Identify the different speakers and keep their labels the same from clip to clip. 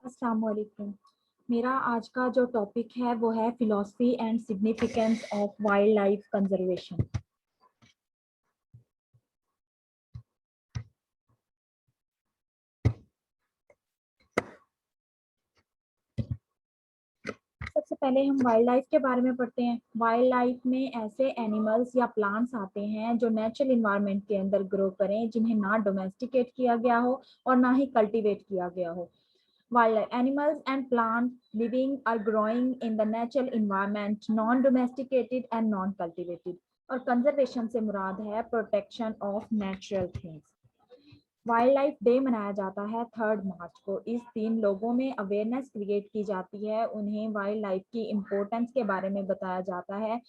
Speaker 1: अस्सलाम वालेकुम। मेरा आज का जो टॉपिक है वो है philosophy and significance of wild life conservation. सबसे पहले हम वाइल्ड लाइफ के बारे में पढ़ते हैं। वाइल्ड लाइफ में ऐसे एनिमल्स या प्लांट्स आते हैं जो नेचुरल इन्वायरमेंट के अंदर ग्रो करें, जिन्हें ना डोमेस्टिकेट किया गया हो और ना ही कल्टीवेट किया गया हो। Wildlife animals and plants living are growing in the natural environment, non-domesticated and non-cultivated. और कंजर्वेशन से मुराद है protection of natural things. Wild life day मनाया जाता है 3 मार्च को। इस दिन लोगों में अवेयरनेस क्रिएट की जाती है, उन्हें वाइल्ड लाइफ की इम्पोर्टेंस के बारे में बताया जाता है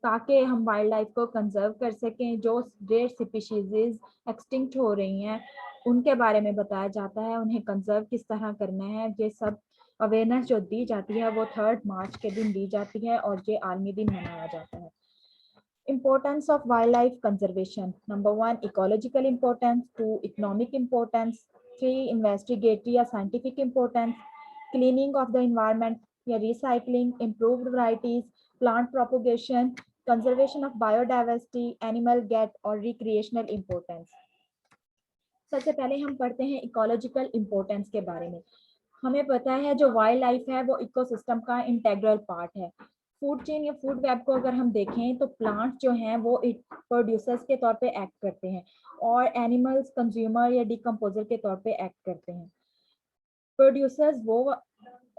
Speaker 1: ताकि हम वाइल्ड लाइफ को कंजर्व कर सकें। जो रेयर स्पीशीज एक्सटिंक्ट हो रही हैं उनके बारे में बताया जाता है, उन्हें कंजर्व किस तरह करना है। ये सब अवेयरनेस जो दी जाती है वो 3 मार्च के दिन दी जाती है और ये आलमी दिन मनाया जाता है। Importance of wildlife conservation. Number 1, ecological importance. 2, economic importance. 3, investigatory or scientific importance. Cleaning of the environment, recycling, improved varieties, plant propagation, conservation of biodiversity, animal get और recreational importance. सबसे पहले हम पढ़ते हैं इकोलॉजिकल इम्पोर्टेंस के बारे में। हमें पता है जो वाइल्ड लाइफ है वो इकोसिस्टम का इंटेग्रल पार्ट है। फूड चेन या फूड वेब को अगर हम देखें तो प्लांट्स जो हैं वो प्रोड्यूसर्स के तौर पे एक्ट करते हैं और एनिमल्स कंज्यूमर या डिकम्पोजर के तौर पे एक्ट करते हैं। प्रोड्यूसर्स वो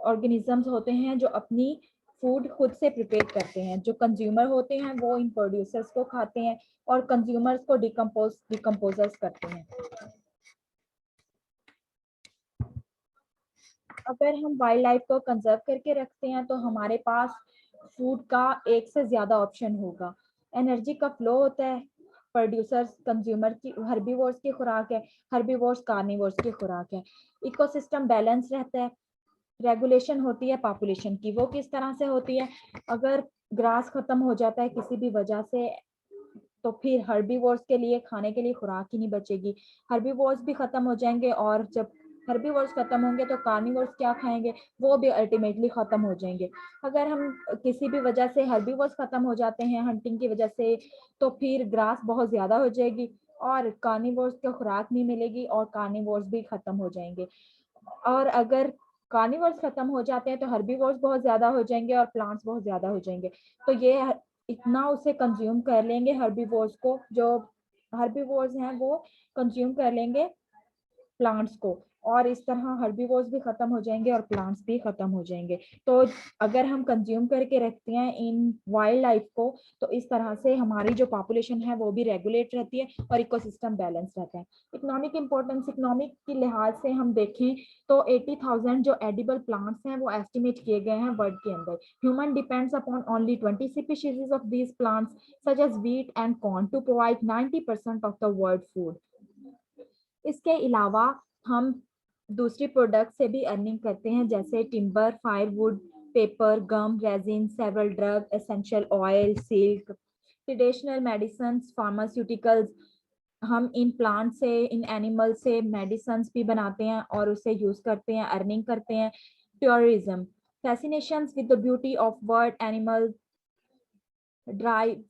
Speaker 1: ऑर्गेनिजम्स होते हैं जो अपनी फूड खुद से प्रिपेयर करते हैं। जो कंज्यूमर होते हैं वो इन प्रोड्यूसर्स को खाते हैं और कंज्यूमर्स को डिकम्पोजर्स करते हैं। अगर हम वाइल्ड लाइफ को कंजर्व करके रखते हैं तो हमारे पास फूड का एक से ज्यादा ऑप्शन होगा। एनर्जी का फ्लो होता है। प्रोड्यूसर्स कंज्यूमर की हर्बीवोर्स की खुराक है, हर्बीवोर्स कार्निवोर्स की खुराक है। इकोसिस्टम बैलेंस रहता है। रेगुलेशन होती है पॉपुलेशन की, वो किस तरह से होती है? अगर ग्रास खत्म हो जाता है किसी भी वजह से तो फिर हर्बीवोर्स के लिए खाने के लिए खुराक ही नहीं बचेगी। हर्बीवोर्स भी खत्म हो जाएंगे और जब हर्बीवोर्स खत्म होंगे तो कार्निवोर्स क्या खाएंगे? वो भी अल्टीमेटली खत्म हो जाएंगे। अगर हम किसी भी वजह से हर्बीवोर्स खत्म हो जाते हैं हंटिंग की वजह से तो फिर ग्रास बहुत ज्यादा हो जाएगी और कार्निवोर्स को खुराक नहीं मिलेगी और कार्निवोर्स भी खत्म हो जाएंगे। और अगर कार्निवोर्स खत्म हो जाते हैं तो हर्बीवोर्स बहुत ज्यादा हो जाएंगे और प्लांट्स बहुत ज्यादा हो जाएंगे। तो ये इतना उसे कंज्यूम कर लेंगे हर्बीवोर्स को, जो हर्बीवोर्स हैं वो कंज्यूम कर लेंगे प्लांट्स को और इस तरह हर्बीवोर्स भी खत्म हो जाएंगे और प्लांट्स भी खत्म हो जाएंगे। तो अगर हम कंज्यूम करके रखते हैं इन वाइल्ड लाइफ को तो इस तरह से हमारी जो पॉपुलेशन है वो भी रेगुलेट रहती है और इकोसिस्टम बैलेंस रहता है। इकोनॉमिक इंपॉर्टेंस, इकोनॉमिक के लिहाज से हम देखें तो 80,000 जो एडिबल प्लांट्स हैं वो एस्टिमेट किए गए हैं वर्ल्ड के अंदर। Human depends upon only 20 species of these plants such as wheat and corn to provide 90% of the world food. इसके अलावा हम दूसरी प्रोडक्ट से भी अर्निंग करते हैं जैसे timber, firewood, paper, gum, resin, several drug, essential oil, silk, traditional medicine, pharmaceuticals. हम इन प्लांट से इन एनिमल से मेडिसिन भी बनाते हैं और उसे यूज करते हैं, अर्निंग करते हैं। Tourism, fascinations with the beauty of world animal drive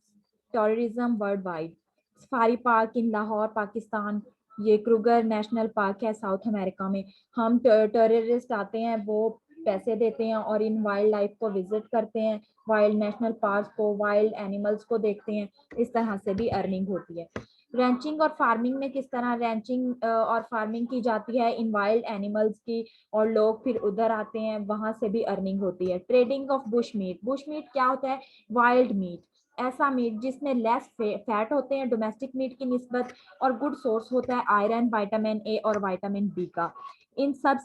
Speaker 1: tourism world wide. Safari park in Lahore Pakistan, ये क्रूगर नेशनल पार्क है साउथ अमेरिका में। हम टूरिस्ट आते हैं, वो पैसे देते हैं और इन वाइल्ड लाइफ को विजिट करते हैं, वाइल्ड नेशनल पार्क को, वाइल्ड एनिमल्स को देखते हैं। इस तरह से भी अर्निंग होती है। रैंचिंग और फार्मिंग में किस तरह रैंचिंग और फार्मिंग की जाती है इन वाइल्ड एनिमल्स की और लोग फिर उधर आते हैं, वहां से भी अर्निंग होती है। Trading of bush meat, bush meat क्या होता है? वाइल्ड मीट, ऐसा मीट जिसमें लेस फैट होते हैं डोमेस्टिक मीट की निस्बत और गुड सोर्स होता है आयरन, विटामिन ए और विटामिन बी का। In sub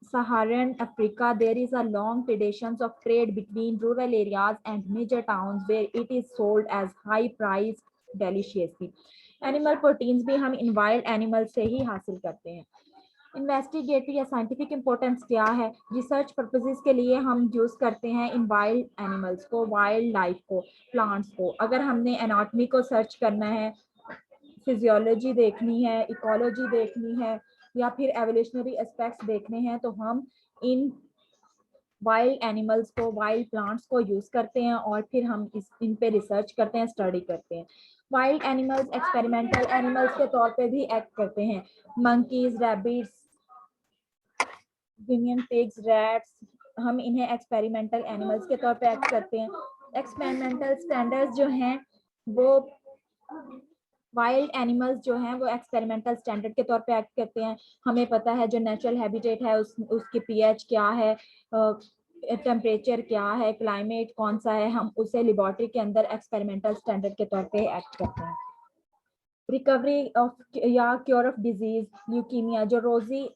Speaker 1: Saharan Africa there is a long traditions of trade between rural areas and major towns where it is sold as high price deliciously. Animal proteins भी हम इन wild animal से ही हासिल करते हैं। Investigative या scientific importance क्या है? Research purposes के लिए हम यूज करते हैं इन वाइल्ड एनिमल्स को, वाइल्ड लाइफ को, प्लांट्स को। अगर हमने एनाटॉमी को सर्च करना है, फिजियोलॉजी देखनी है, इकोलॉजी देखनी है या फिर एवोल्यूशनरी एस्पेक्ट्स देखने हैं तो हम इन वाइल्ड एनिमल्स को, वाइल्ड प्लांट्स को यूज करते हैं और फिर हम इन पे रिसर्च करते हैं, स्टडी करते हैं। वाइल्ड एनिमल्स एक्सपेरिमेंटल एनिमल्स के तौर पे भी एक्ट करते हैं। Monkeys, rabbits, Guinean pigs, rats, हम इन्हें एक्सपेरिमेंटल एनिमल्स के तौर पे एक्ट करते हैं। एक्सपेरिमेंटल स्टैंडर्ड्स जो हैं वो वाइल्ड एनिमल्स जो हैं वो एक्सपेरिमेंटल स्टैंडर्ड के तौर पे एक्ट करते हैं। हमें पता है जो नेचुरल हैबिटेट है उसकी पीएच क्या है, टेम्परेचर क्या है, क्लाइमेट कौन सा है, हम उसे लेबोरेटरी के अंदर एक्सपेरिमेंटल स्टैंडर्ड के तौर पे एक्ट करते हैं। रिकवरी ऑफ या क्योर ऑफ डिजीज, ल्यूकीमिया, जो रोजी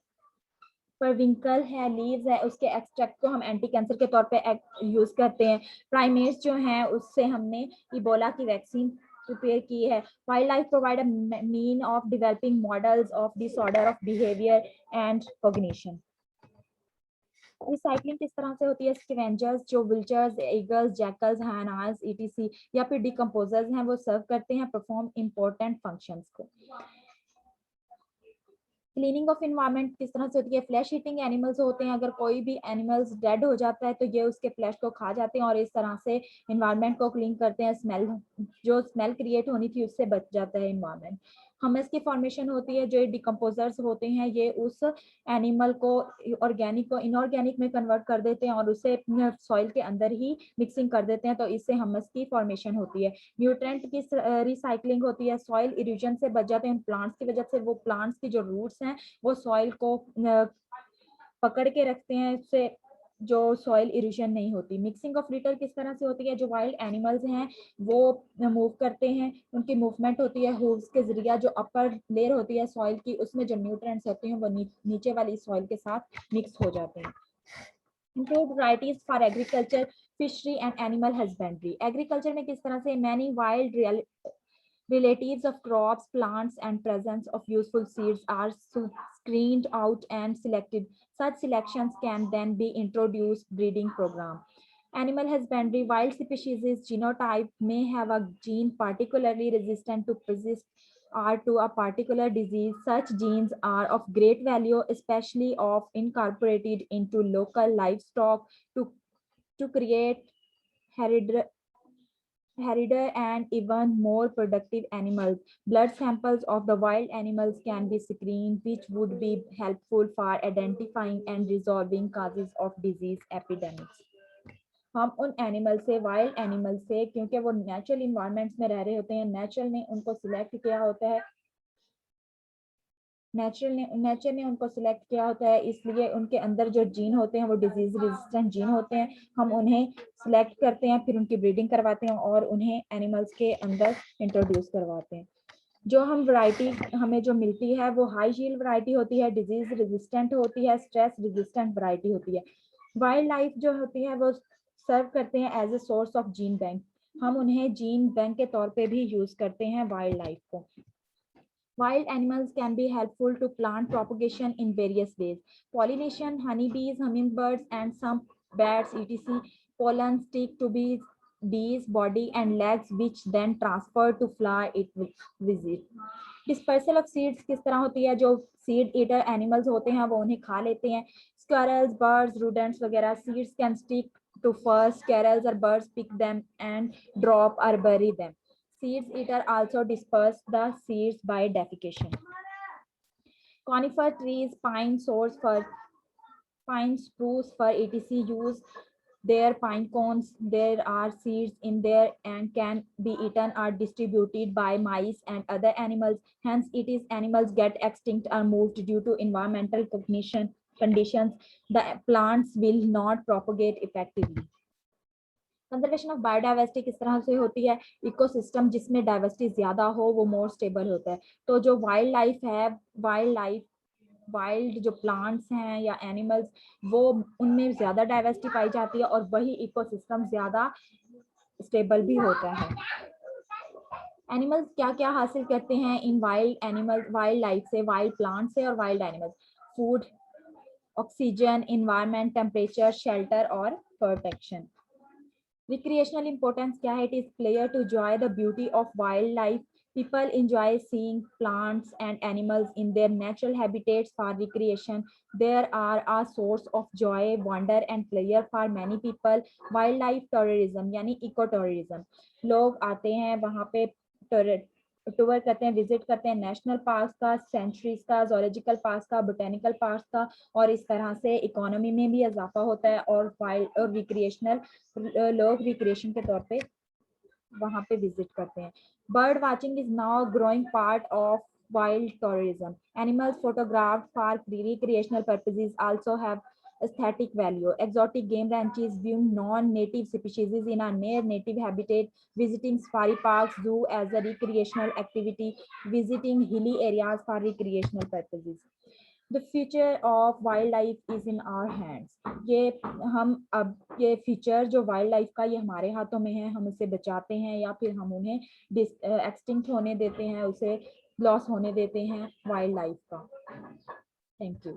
Speaker 1: परविंकल है, लीव्स है, उसके एक्सट्रैक्ट को हम एंटी कैंसर के तौर पे यूज करते हैं। प्राइमेट्स जो हैं उससे हमने इबोला की वैक्सीन प्रिपेयर की है। Wild life provide a mean of developing models of disorder of behaviour and cognition. Recycling किस तरह से होती है? स्कैवेंजर्स जो विल्चर्स, ईगल्स, जैकल्स, हायनास, ईटीसी या फिर डिकम्पोजर्स हैं वो सर्व करते हैं, परफॉर्म इंपॉर्टेंट फंक्शंस को। क्लीनिंग ऑफ इन्वायरमेंट किस तरह से होती है? फ्लैश ईटिंग एनिमल्स होते हैं, अगर कोई भी एनिमल्स डेड हो जाता है तो ये उसके फ्लैश को खा जाते हैं और इस तरह से इन्वायरमेंट को क्लीन करते हैं। स्मेल, जो स्मेल क्रिएट होनी थी उससे बच जाता है इन्वायरमेंट। हमस की फॉर्मेशन होती है, जो डिकम्पोजर्स होते हैं ये उस एनिमल को ऑर्गेनिक को इनऑर्गेनिक में कन्वर्ट कर देते हैं और उसे सॉइल के अंदर ही मिक्सिंग कर देते हैं, तो इससे हमस की फॉर्मेशन होती है। न्यूट्रेंट की रिसाइकलिंग होती है, सॉइल इरोजन से बच जाते हैं प्लांट्स की वजह से। वो प्लांट्स की जो रूट्स हैं वो सॉइल को पकड़ के रखते हैं, इससे जो सॉइल इरोजन नहीं होती। मिक्सिंग ऑफ लिटर किस तरह से होती है? जो वाइल्ड एनिमल्स हैं वो मूव करते हैं, उनकी मूवमेंट होती है हूव्स के जरिए। जो अपर लेयर होती है सॉइल की उसमें जो न्यूट्रिएंट्स होते हैं वो नीचे वाली सॉइल के साथ मिक्स हो जाते हैं। Improved varieties for agriculture, fishery and animal husbandry. Agriculture में किस तरह से many wild relatives of crops, plants and presence of useful seeds are screened out and selected. Such selections can then be introduced breeding program. Animal husbandry, wild species genotype may have a gene particularly resistant to persist or to a particular disease. Such genes are of great value, especially if incorporated into local livestock to create hereditary and even more productive animals. Blood samples of the wild animals can be screened, which would be helpful for identifying and resolving causes of disease epidemics. हम उन animal से, wild animal से, क्योंकि वो natural environments में रह रहे होते हैं, नेचर ने उनको सिलेक्ट किया होता है, नेचर ने उनको सिलेक्ट किया होता है, इसलिए उनके अंदर जो जीन होते हैं वो डिजीज रेजिस्टेंट जीन होते हैं। हम उन्हें सिलेक्ट करते हैं, फिर उनकी ब्रीडिंग करवाते हैं और उन्हें एनिमल्स के अंदर इंट्रोड्यूस करवाते हैं। जो हम वैरायटी हमें जो मिलती है वो हाई यील्ड वैरायटी होती है, डिजीज रेजिस्टेंट होती है, स्ट्रेस रेजिस्टेंट वैरायटी होती है। वाइल्ड लाइफ जो होती है वो सर्व करते हैं as a source of gene bank. हम उन्हें जीन बैंक के तौर पे भी यूज करते हैं वाइल्ड लाइफ को। Wild animals can be helpful to plant propagation in various ways. Pollination, honeybees, hummingbirds, and some bats, etc. Pollen stick to bees' body and legs, which then transfer to fly it visit. Dispersal of seeds किस तरह होती है? जो seed eater animals होते हैं वो उन्हें खा लेते हैं। Squirrels, birds, rodents वगैरह seeds can stick to fur. Squirrels or birds pick them and drop or bury them. Seeds eater also disperse the seeds by defecation. Conifer trees, pine, pine, spruce, fir, etc. use their pine cones. There are seeds in there and can be eaten or distributed by mice and other animals. Hence, it is animals get extinct or moved due to environmental conditions. The plants will not propagate effectively. Conservation of biodiversity किस तरह से होती है? Ecosystem जिसमें diversity ज्यादा हो वो more stable होता है। तो जो वाइल्ड लाइफ है, वाइल्ड जो प्लांट्स हैं या एनिमल्स, वो उनमें ज्यादा डाइवर्सिटी पाई जाती है और वही इकोसिस्टम ज्यादा स्टेबल भी होता है। एनिमल्स क्या क्या हासिल करते हैं इन वाइल्ड एनिमल्स, वाइल्ड लाइफ से, वाइल्ड प्लांट से और wild animals? Food, oxygen, environment, temperature, shelter और प्रोटेक्शन। Recreational importance क्या है? It is player to enjoy the beauty of wildlife, People enjoy seeing plants and animals in their natural habitats for recreation. There are a source of joy, wonder and pleasure for many people. Wildlife tourism यानी eco tourism, लोग आते हैं वहाँ पे tour करते हैं, visit करते हैं नेशनल पार्क का, सेंचुरीज का, जोलॉजिकल पार्क का, बोटेनिकल पार्क का, और इस तरह से इकोनॉमी में भी इजाफा होता है और वाइल्ड और रिक्रिएशनल लोग रिक्रिएशन के तौर पे वहाँ पे विजिट करते हैं. Bird watching is now growing part of wild tourism. Animals photographed for recreational purposes also have aesthetic value. Exotic game ranches view non-native species in a near native habitat, visiting safari parks, zoo as a recreational activity, visiting hilly areas for recreational purposes. The future of wildlife is in our hands. ये हम अब ये feature जो wild life का ये हमारे हाथों में है, हम उसे बचाते हैं या फिर हम उन्हें एक्सटिंक्ट होने देते हैं, उसे लॉस होने देते हैं वाइल्ड लाइफ का. Thank you.